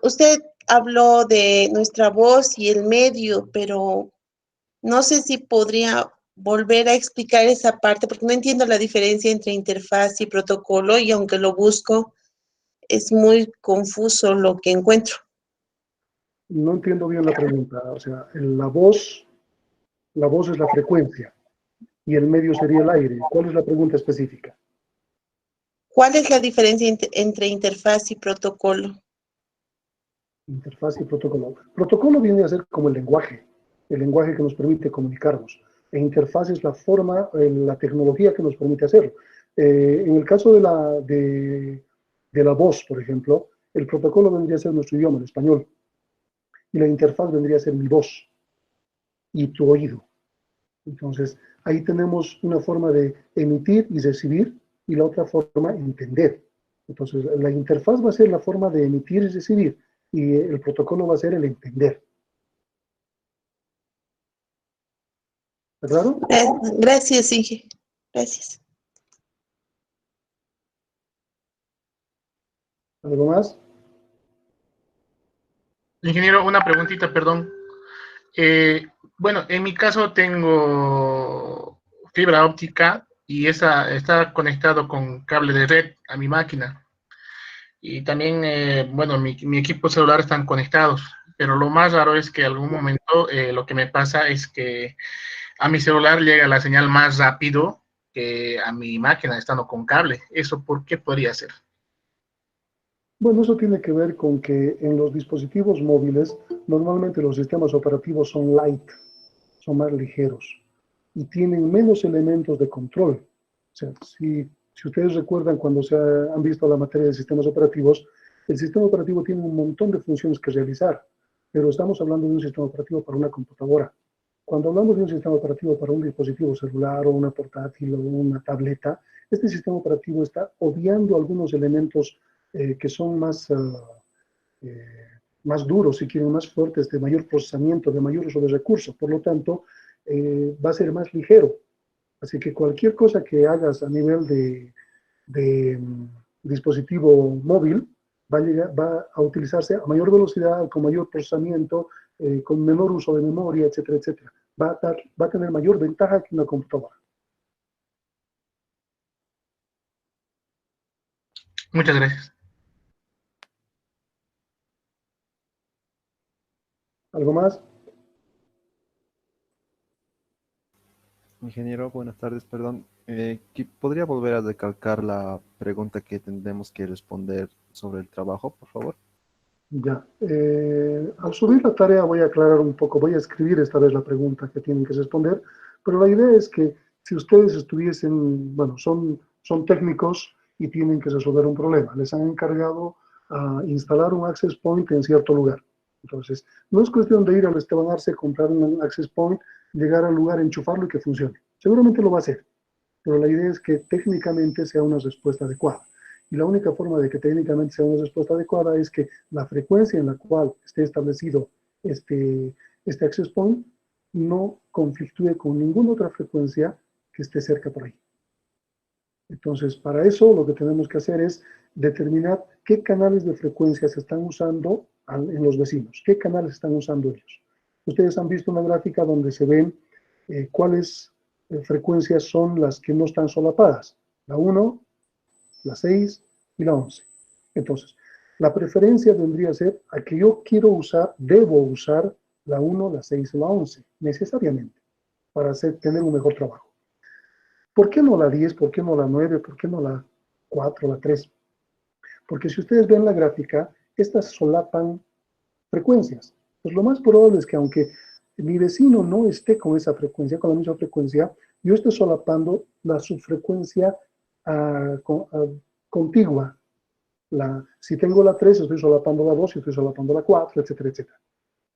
usted habló de nuestra voz y el medio, pero no sé si podría volver a explicar esa parte, porque no entiendo la diferencia entre interfaz y protocolo, y aunque lo busco, es muy confuso lo que encuentro. No entiendo bien la pregunta. O sea, la voz es la frecuencia y el medio sería el aire. ¿Cuál es la pregunta específica? ¿Cuál es la diferencia entre interfaz y protocolo? Interfaz y protocolo. Protocolo viene a ser como el lenguaje que nos permite comunicarnos. E interfaz es la forma, la tecnología que nos permite hacerlo. En el caso de la voz, por ejemplo, el protocolo vendría a ser nuestro idioma, el español, y la interfaz vendría a ser mi voz y tu oído. Entonces, ahí tenemos una forma de emitir y recibir y la otra forma, entender. Entonces, la interfaz va a ser la forma de emitir y recibir y el protocolo va a ser el entender. ¿Está claro? Gracias, Inge. Gracias. ¿Algo más? Ingeniero, una preguntita, perdón. Eh, bueno, en mi caso tengo fibra óptica y esa está conectado con cable de red a mi máquina. Y también, bueno, mi equipo celular están conectados, pero lo más raro es que algún momento lo que me pasa es que a mi celular llega la señal más rápido que a mi máquina estando con cable. ¿Eso por qué podría ser? Bueno, eso tiene que ver con que en los dispositivos móviles normalmente los sistemas operativos son light, son más ligeros y tienen menos elementos de control. O sea, si ustedes recuerdan cuando han visto la materia de sistemas operativos, el sistema operativo tiene un montón de funciones que realizar, pero estamos hablando de un sistema operativo para una computadora. Cuando hablamos de un sistema operativo para un dispositivo celular o una portátil o una tableta, este sistema operativo está obviando algunos elementos que son eh, más duros, si quieren, más fuertes, de mayor procesamiento, de mayor uso de recursos. Por lo tanto, va a ser más ligero. Así que cualquier cosa que hagas a nivel de dispositivo móvil va a utilizarse a mayor velocidad, con mayor procesamiento, con menor uso de memoria, etcétera, etcétera. Va a tener mayor ventaja que una computadora. Muchas gracias. ¿Algo más? Ingeniero, buenas tardes, perdón. ¿Podría volver a recalcar la pregunta que tendremos que responder sobre el trabajo, por favor? Ya. Al subir la tarea voy a aclarar un poco, voy a escribir esta vez la pregunta que tienen que responder, pero la idea es que si ustedes estuviesen, bueno, son técnicos y tienen que resolver un problema, les han encargado a instalar un access point en cierto lugar. Entonces, no es cuestión de ir al Esteban Arce, comprar un access point, llegar al lugar, enchufarlo y que funcione. Seguramente lo va a hacer, pero la idea es que técnicamente sea una respuesta adecuada. Y la única forma de que técnicamente sea una respuesta adecuada es que la frecuencia en la cual esté establecido este access point no conflictúe con ninguna otra frecuencia que esté cerca por ahí. Entonces, para eso lo que tenemos que hacer es determinar qué canales de frecuencia se están usando en los vecinos, qué canales están usando ellos. Ustedes han visto una gráfica donde se ven cuáles frecuencias son las que no están solapadas. La 1, la 6 y la 11. Entonces, la preferencia vendría a ser a que yo quiero usar, debo usar la 1, la 6 y la 11, necesariamente, para tener un mejor trabajo. ¿Por qué no la 10? ¿Por qué no la 9? ¿Por qué no la 4, la 3? Porque si ustedes ven la gráfica, estas solapan frecuencias. Pues lo más probable es que aunque mi vecino no esté con esa frecuencia, con la misma frecuencia, yo estoy solapando la subfrecuencia contigua. Si tengo la 3, estoy solapando la 2, estoy solapando la 4, etcétera, etcétera.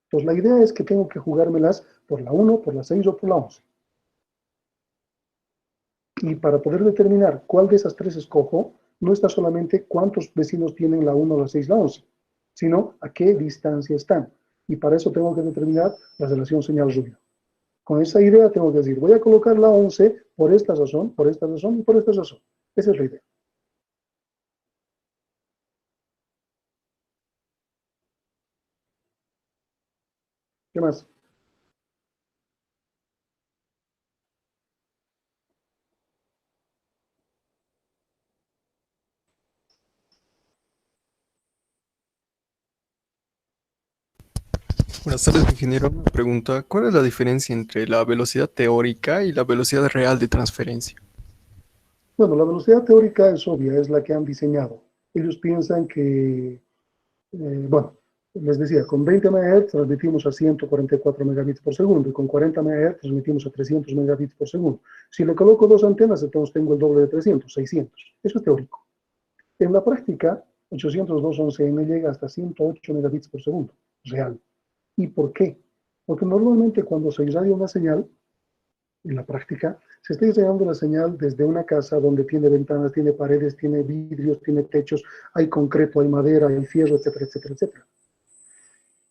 Entonces la idea es que tengo que jugármelas por la 1, por la 6 o por la 11. Y para poder determinar cuál de esas tres escojo, no está solamente cuántos vecinos tienen la 1, la 6, la 11, sino a qué distancia están. Y para eso tengo que determinar la relación señal-ruido. Con esa idea tengo que decir, voy a colocar la 11 por esta razón, por esta razón y por esta razón. Esa es la idea. ¿Qué más? Buenas tardes, ingeniero. Una pregunta, ¿cuál es la diferencia entre la velocidad teórica y la velocidad real de transferencia? Bueno, la velocidad teórica es obvia, es la que han diseñado. Ellos piensan que, bueno, les decía, con 20 MHz transmitimos a 144 megabits por segundo y con 40 MHz transmitimos a 300 megabits por segundo. Si le coloco dos antenas, entonces tengo el doble de 300, 600. Eso es teórico. En la práctica, 802.11n llega hasta 108 megabits por segundo, real. ¿Y por qué? Porque normalmente cuando se irradia una señal, en la práctica, se está irradiando la señal desde una casa donde tiene ventanas, tiene paredes, tiene vidrios, tiene techos, hay concreto, hay madera, hay fierro, etcétera, etcétera, etcétera.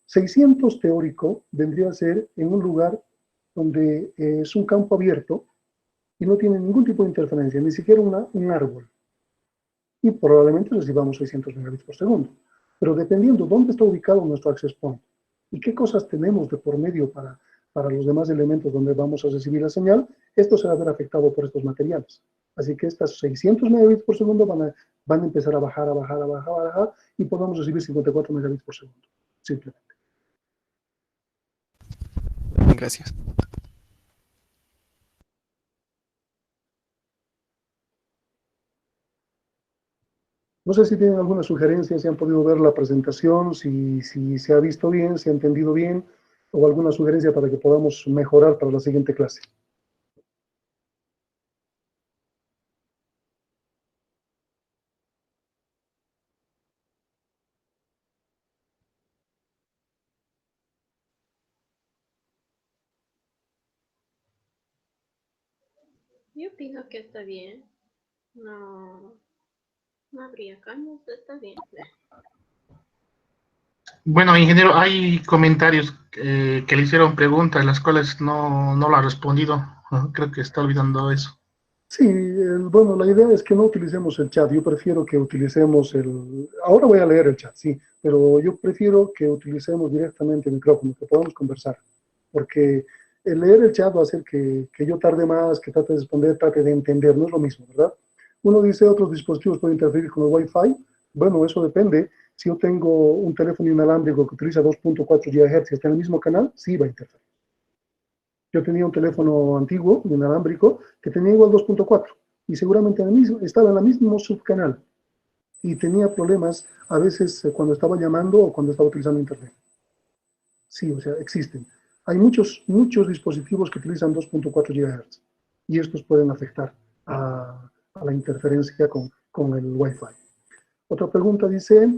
600 teórico vendría a ser en un lugar donde es un campo abierto y no tiene ningún tipo de interferencia, ni siquiera un árbol. Y probablemente recibamos 600 megabits por segundo. Pero dependiendo dónde está ubicado nuestro access point y qué cosas tenemos de por medio para los demás elementos donde vamos a recibir la señal, esto se va a ver afectado por estos materiales. Así que estas 600 megabits por segundo van a empezar a bajar, a bajar, a bajar, a bajar, y podamos recibir 54 megabits por segundo, simplemente. Gracias. No sé si tienen alguna sugerencia, si han podido ver la presentación, si se ha visto bien, si ha entendido bien, o alguna sugerencia para que podamos mejorar para la siguiente clase. Yo opino que está bien. No, no habría cambios, está bien. Bueno, ingeniero, hay comentarios que le hicieron preguntas, las cuales no lo ha respondido. Creo que está olvidando eso. Sí, bueno, la idea es que no utilicemos el chat. Yo prefiero que utilicemos Ahora voy a leer el chat, sí, pero yo prefiero que utilicemos directamente el micrófono, que podamos conversar. Porque el leer el chat va a hacer que yo tarde más, que trate de responder, trate de entender. No es lo mismo, ¿verdad? Uno dice otros dispositivos pueden interferir con el Wi-Fi. Bueno, eso depende. Si yo tengo un teléfono inalámbrico que utiliza 2.4 GHz y está en el mismo canal, sí va a interferir. Yo tenía un teléfono antiguo, inalámbrico, que tenía igual 2.4 y seguramente estaba en el mismo subcanal y tenía problemas a veces cuando estaba llamando o cuando estaba utilizando internet. Sí, o sea, existen. Hay muchos dispositivos que utilizan 2.4 GHz y estos pueden afectar a la interferencia con el Wi-Fi. Otra pregunta dice,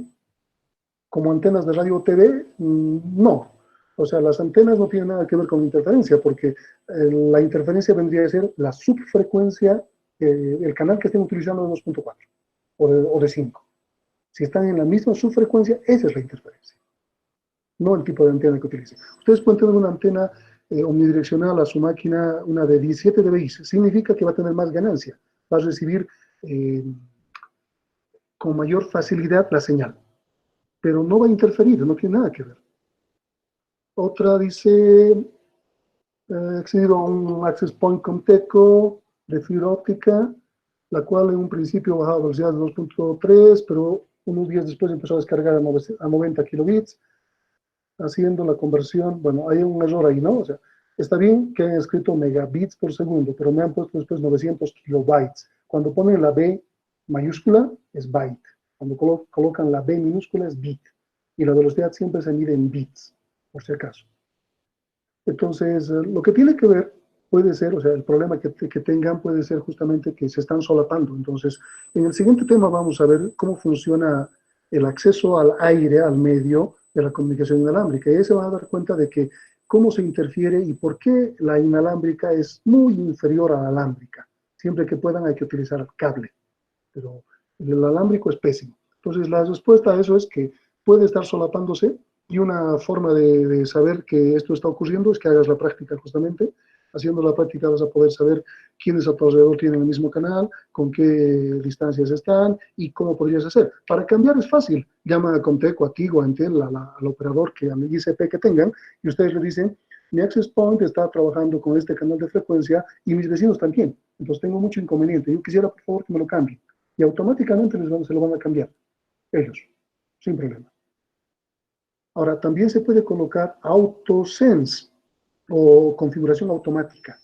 ¿como antenas de radio o TV? No. O sea, las antenas no tienen nada que ver con interferencia, porque la interferencia vendría a ser la subfrecuencia, el canal que estén utilizando de 2.4 o de 5. Si están en la misma subfrecuencia, esa es la interferencia, no el tipo de antena que utilicen. Ustedes pueden tener una antena omnidireccional a su máquina, una de 17 dBi, significa que va a tener más ganancia, va a recibir con mayor facilidad la señal, pero no va a interferir, no tiene nada que ver. Otra dice, he accedido a un access point Comteco de fibra óptica, la cual en un principio bajaba a velocidad de 2.3, pero unos días después empezó a descargar a 90 kilobits, haciendo la conversión. Bueno, hay un error ahí, ¿no? O sea, está bien que hayan escrito megabits por segundo, pero me han puesto después 900 kilobytes. Cuando ponen la B mayúscula, es byte. Cuando colocan la B minúscula, es bit. Y la velocidad siempre se mide en bits, por si acaso. Entonces, lo que tiene que ver puede ser, o sea, el problema que tengan puede ser justamente que se están solapando. Entonces, en el siguiente tema vamos a ver cómo funciona el acceso al aire, al medio de la comunicación inalámbrica. Y ahí se van a dar cuenta de que cómo se interfiere y por qué la inalámbrica es muy inferior a la alámbrica. Siempre que puedan hay que utilizar cable, pero el alámbrico es pésimo. Entonces, la respuesta a eso es que puede estar solapándose, y una forma de saber que esto está ocurriendo es que hagas la práctica justamente. Haciendo la práctica vas a poder saber quiénes a tu alrededor tienen el mismo canal, con qué distancias están y cómo podrías hacer. Para cambiar es fácil. Llama a Comteco, a Tigo, a Entel, al operador, al ICP que tengan, y ustedes le dicen, mi access point está trabajando con este canal de frecuencia y mis vecinos también. Entonces tengo mucho inconveniente. Yo quisiera, por favor, que me lo cambien. Y automáticamente se lo van a cambiar. Ellos, sin problema. Ahora, también se puede colocar AutoSense o configuración automática.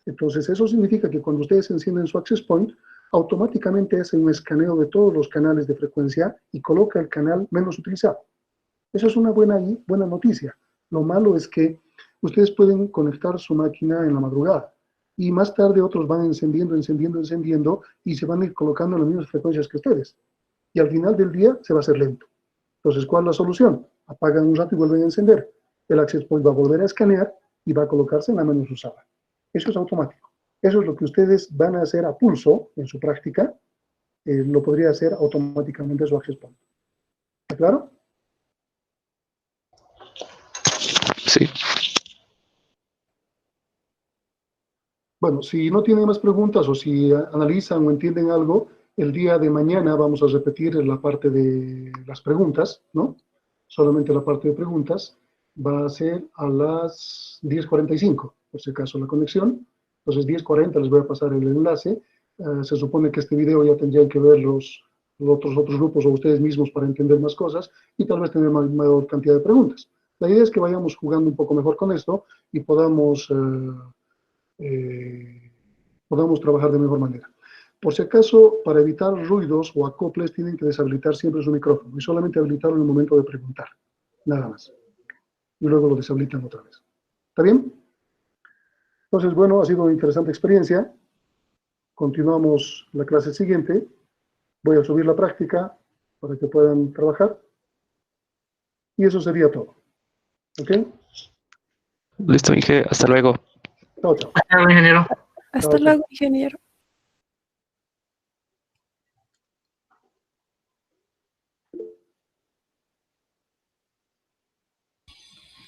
Entonces, eso significa que cuando ustedes encienden su access point, automáticamente hace un escaneo de todos los canales de frecuencia y coloca el canal menos utilizado. Eso es una buena noticia. Lo malo es que ustedes pueden conectar su máquina en la madrugada y más tarde otros van encendiendo y se van a ir colocando en las mismas frecuencias que ustedes. Y al final del día se va a hacer lento. Entonces, ¿cuál es la solución? Apagan un rato y vuelven a encender. El access point va a volver a escanear y va a colocarse en la menos usada. Eso es automático. Eso es lo que ustedes van a hacer a pulso en su práctica. Lo podría hacer automáticamente su access point. ¿Está claro? Sí. Bueno, si no tienen más preguntas o si analizan o entienden algo, el día de mañana vamos a repetir la parte de las preguntas, ¿no? Solamente la parte de preguntas va a ser a las 10:45, por si acaso la conexión. Entonces, 10:40 les voy a pasar el enlace. Se supone que este video ya tendrían que ver los otros grupos o ustedes mismos para entender más cosas y tal vez tener mayor cantidad de preguntas. La idea es que vayamos jugando un poco mejor con esto y podamos trabajar de mejor manera. Por si acaso, para evitar ruidos o acoples, tienen que deshabilitar siempre su micrófono y solamente habilitarlo en el momento de preguntar. Nada más. Y luego lo deshabilitan otra vez. ¿Está bien? Entonces, bueno, ha sido una interesante experiencia. Continuamos la clase siguiente. Voy a subir la práctica para que puedan trabajar. Y eso sería todo. ¿Ok? Listo, Inge. Hasta luego. Chao, chao. Ingeniero. Hasta luego, ingeniero.